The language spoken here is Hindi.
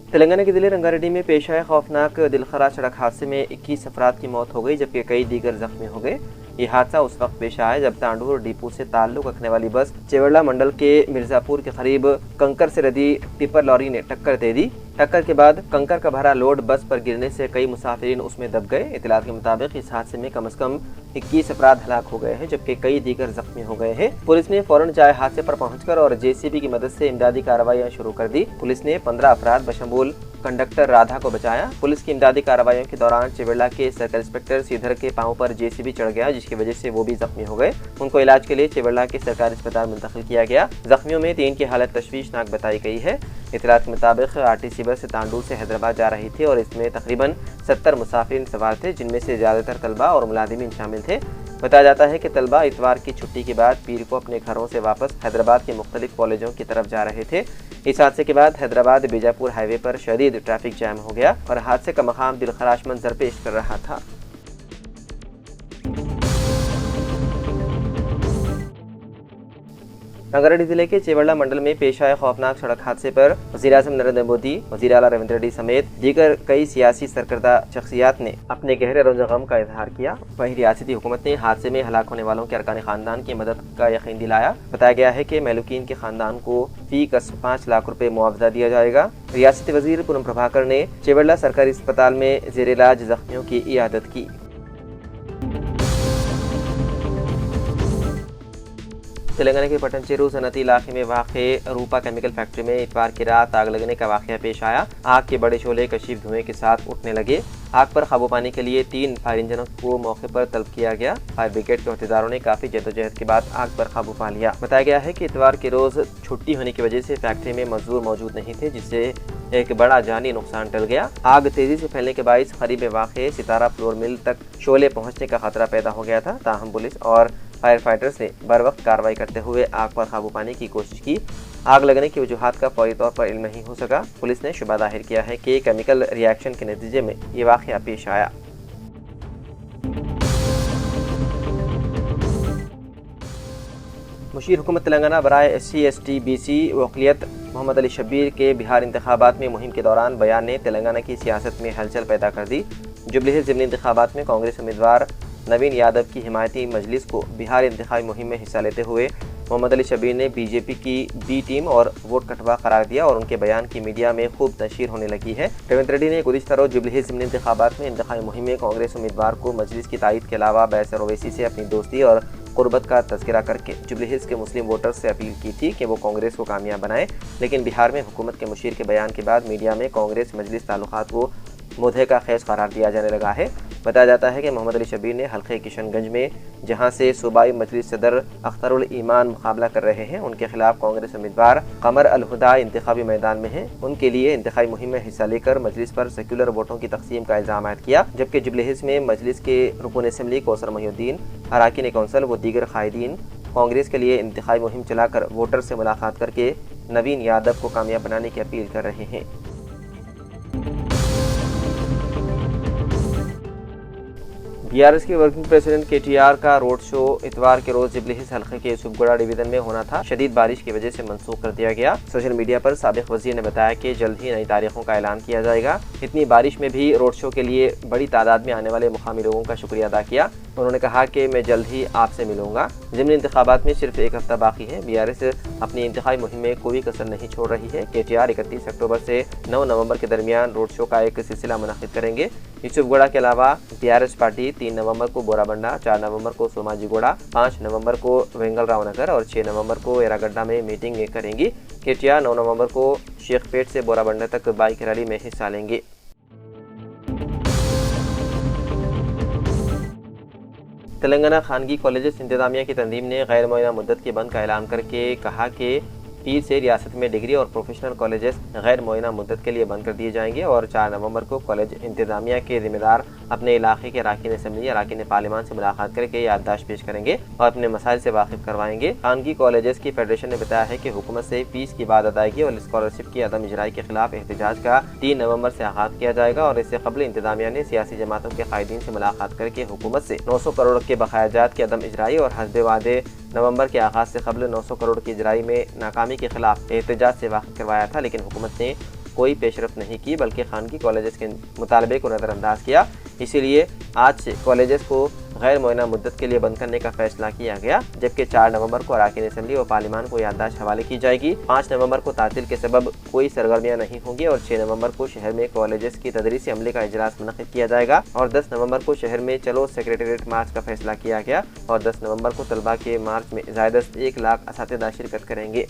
तेलंगाना के जिले रंगारेड्डी में पेश आए खौफनाक दिलखराज सड़क हादसे में 21 अफराद की मौत हो गई जबकि कई दीगर जख्मी हो गए। ये हादसा उस वक्त पेश आया जब तांडूर डिपो से ताल्लुक रखने वाली बस चेवड़ला मंडल के मिर्जापुर के करीब कंकर से लदी टिपर लॉरी ने टक्कर दे दी। टक्कर के बाद कंकर का भरा लोड बस पर गिरने से कई मुसाफिरीन उसमें दब गए। इतलात के मुताबिक इस हादसे में कम से कम 21 अफराद हलाक हो गए हैं जबकि कई दीगर जख्मी हो गए हैं। पुलिस ने फौरन जाए हादसे पर पहुंचकर और जेसीबी की मदद से इमदादी कार्रवाइयां शुरू कर दी। पुलिस ने 15 अफराद बशमूल कंडक्टर राधा को बचाया। पुलिस की इमदादी कार्रवाइयों के दौरान चेवड़ला के सर्कल इंस्पेक्टर श्रीधर के पांव पर जेसीबी चढ़ गया जिसकी वजह से वो भी जख्मी हो गए। उनको इलाज के लिए चेवड़ला के सरकारी अस्पताल मुंतकिल किया गया। जख्मियों में 3 की हालत तशवीशनाक बताई गई है। इतलात के मुताबिक आरटीसी बस से तांडूर से हैदराबाद जा रही थी और इसमें तकरीबन 70 मुसाफिर सवार थे जिनमें से ज्यादातर तलबा और मुलाजिमीन शामिल थे। बताया जाता है कि तलबा इतवार की छुट्टी के बाद पीर को अपने घरों से वापस हैदराबाद के मुख्तलिफ कॉलेजों की तरफ जा रहे थे। इस हादसे के बाद हैदराबाद बीजापुर हाईवे पर शदीद ट्रैफिक जाम हो गया और हादसे का मकाम दिलखराश मंजर पेश कर रहा था। रंगारेड्डी जिले के चेवड़ला मंडल में पेश आए खौफनाक सड़क हादसे पर वज़ीर-ए-आज़म नरेंद्र मोदी, वज़ीर आला रेवंत रेड्डी समेत दीगर कई सियासी सरकर्दा शख्सियात ने अपने गहरे रंज गम का इजहार किया। वहीं रियासती हुकूमत ने हादसे में हलाक होने वालों के अरकान खानदान की मदद का यकीन दिलाया। बताया गया है कि महलूकीन के खानदान को फी कस 5 लाख रुपए मुआवजा दिया जाएगा। रियासती वज़ीर पूनम प्रभाकर ने चेवड़ला सरकारी अस्पताल में जेर इलाज जख्मियों की इयादत की। तेलंगाना के पटनचेरू सनती इलाके में वाक़े रूपा केमिकल फैक्ट्री में इतवार की रात आग लगने का वाक़या पेश आया। आग के बड़े शोले कशीफ धुएं के साथ उठने लगे। आग पर काबू पाने के लिए 3 फायर इंजनों को मौके पर तलब किया गया। फायर ब्रिगेड के अहदेदारों ने काफी जद्दोजहद के बाद आग पर काबू पा लिया। बताया गया है कि इतवार के रोज छुट्टी होने की वजह से फैक्ट्री में मजदूर मौजूद नहीं थे जिससे एक बड़ा जानी नुकसान टल गया। आग तेजी से फैलने के बायस करीब वाक़े सितारा फ्लोर मिल तक शोले पहुंचने का खतरा पैदा हो गया था। ताहम पुलिस और फायर फाइटर्स ने बर वक्त कार्रवाई करते हुए आग पर काबू पाने की कोशिश की। आग लगने की वजूहात का फौरी तौर पर इल्म नहीं हो सका। पुलिस ने शुबा जाहिर किया है कि केमिकल रिएक्शन के नतीजे में ये वाक़या पेश आया। मुशीर हुकूमत तेलंगाना बराए SC ST BC वकलियत Mohammad Ali Shabbir के बिहार इंतखाबात में मुहिम के दौरान बयान ने तेलंगाना की सियासत में हलचल पैदा कर दी। जुबली हिल्स ज़िमनी इंतखाबात में कांग्रेस उम्मीदवार नवीन यादव की हिमायती मजलिस को बिहार इंतखाबी मुहिम में हिस्सा लेते हुए मोहम्मद अली शब्बीर ने बीजेपी की बी टीम और वोट कटवा करार दिया और उनके बयान की मीडिया में खूब तशहीर होने लगी है। रेवंत रेड्डी ने गुज़िश्ता रोज़ जुबली हिल्स ज़िमनी इंतखाबात में इंतखाबी मुहिम में कांग्रेस उम्मीदवार को मजलिस की तायद के अलावा बैसर ओवैसी से अपनी दोस्ती और कुर्बत का तज़किरा करके जुबली हिल्स के मुस्लिम वोटर्स से अपील की थी कि वो कांग्रेस को कामयाब बनाए। लेकिन बिहार में हुकूमत के मुशीर के बयान के बाद मीडिया में कांग्रेस मजलिस ताल्लुकात को मुद्दे का खेस करार दिया जाने लगा है। बताया जाता है कि मोहम्मद अली शब्बीर ने हल्के किशनगंज में जहां से सूबाई मजलिस सदर अख्तरुल ईमान मुकाबला कर रहे हैं उनके खिलाफ कांग्रेस उम्मीदवार कमर अल हुदा इंतखाबी मैदान में हैं। उनके लिए इंतखाबी मुहिम में हिस्सा लेकर मजलिस पर सेक्युलर वोटों की तकसीम का इल्जाम आयद किया। जबकि जुबली हिल्स में मजलिस के रुकन असम्बली कौसर मोहिउद्दीन, अराकीन कौंसल व दीगर कायदीन कांग्रेस के लिए इंतखाबी मुहिम चलाकर वोटर से मुलाकात करके नवीन यादव को कामयाब बनाने की अपील कर रहे हैं। BRS के वर्किंग प्रेसिडेंट KTR का रोड शो इतवार के रोज जुबली हिल्स हल्के के यूसुफगुड़ा डिवीजन में होना था। शदीद बारिश की वजह से मंसूख कर दिया गया। सोशल मीडिया पर साबिक वजीर ने बताया कि जल्द ही नई तारीखों का ऐलान किया जाएगा। इतनी बारिश में भी रोड शो के लिए बड़ी तादाद में आने वाले मुकामी लोगों का शुक्रिया अदा किया। उन्होंने कहा कि मैं जल्द ही आपसे मिलूंगा। ज़िमनी इंतखाबात में सिर्फ 1 हफ्ता बाकी है। BRS अपनी इंतखाबी मुहिम में कोई कसर नहीं छोड़ रही है। KTR 31 अक्टूबर से 9 नवंबर के दरमियान रोड शो का एक सिलसिला मुनक़िद करेंगे। यूसुफगुड़ा के अलावा BRS पार्टी 3 नवंबर को बोराबंडा, 4 नवंबर को सोमाजीगुड़ा, 5 नवंबर को वेंगलराव नगर और 6 नवंबर को एरागड्डा में मीटिंग करेंगी। KTR 9 नवंबर को शेखपेट से बोराबंडा तक बाइक रैली में हिस्सा लेंगे। तेलंगाना खानगी कॉलेज इंतजामिया की तंजीम ने गैर मुअय्यना मुद्दत के बंद का ऐलान करके कहा कि पीर से रियासत में डिग्री और प्रोफेशनल कॉलेजेस गैर मुअय्यना मुद्दत के लिए बंद कर दिए जाएंगे और 4 नवंबर को कॉलेज इंतजामिया के जिम्मेदार अपने इलाके के अरकान असम्बली या अरकान पार्लियामान से मुलाकात करके याददाश्त पेश करेंगे और अपने मसाइल से वाकिफ करवाएंगे। खानगी कॉलेजेस की फेडरेशन ने बताया है कि हुकूमत से फीस की बाद अदायगी और स्कॉलरशिप की अदम इजराई के खिलाफ एहतजाज का 3 नवंबर से आगाज किया जाएगा और इससे कबल इंतजामिया ने सियासी जमातों के कायदीन से मुलाकात करके हुकूमत से 900 करोड़ के बकायाजात की अदम इजराई और हस्बे वादे नवंबर के आगाज से कबल 900 करोड़ की इजराई में नाकामी के खिलाफ एहतजाज से वाकिफ करवाया था, लेकिन हुकूमत ने कोई पेशरफ नहीं की बल्कि खानगी कॉलेजेस के मुतालबे को नज़रअंदाज किया। इसीलिए आज से कॉलेजेस को गैर मुअय्यना मुद्दत के लिए बंद करने का फैसला किया गया, जबकि 4 नवंबर को अरकान असम्बली और पार्लियामान को याददाश्त हवाले की जाएगी। 5 नवंबर को तातील के सबब कोई सरगर्मियां नहीं होंगी और 6 नवंबर को शहर में कॉलेजेस की तदरीसी अमले का इजलास मुनक़िद किया जाएगा और 10 नवंबर को शहर में चलो सेक्रेटेरिएट मार्च का फैसला किया गया और 10 नवंबर को तलबा के मार्च में ज़ायद 1 लाख असातिज़ा शिरकत करेंगे।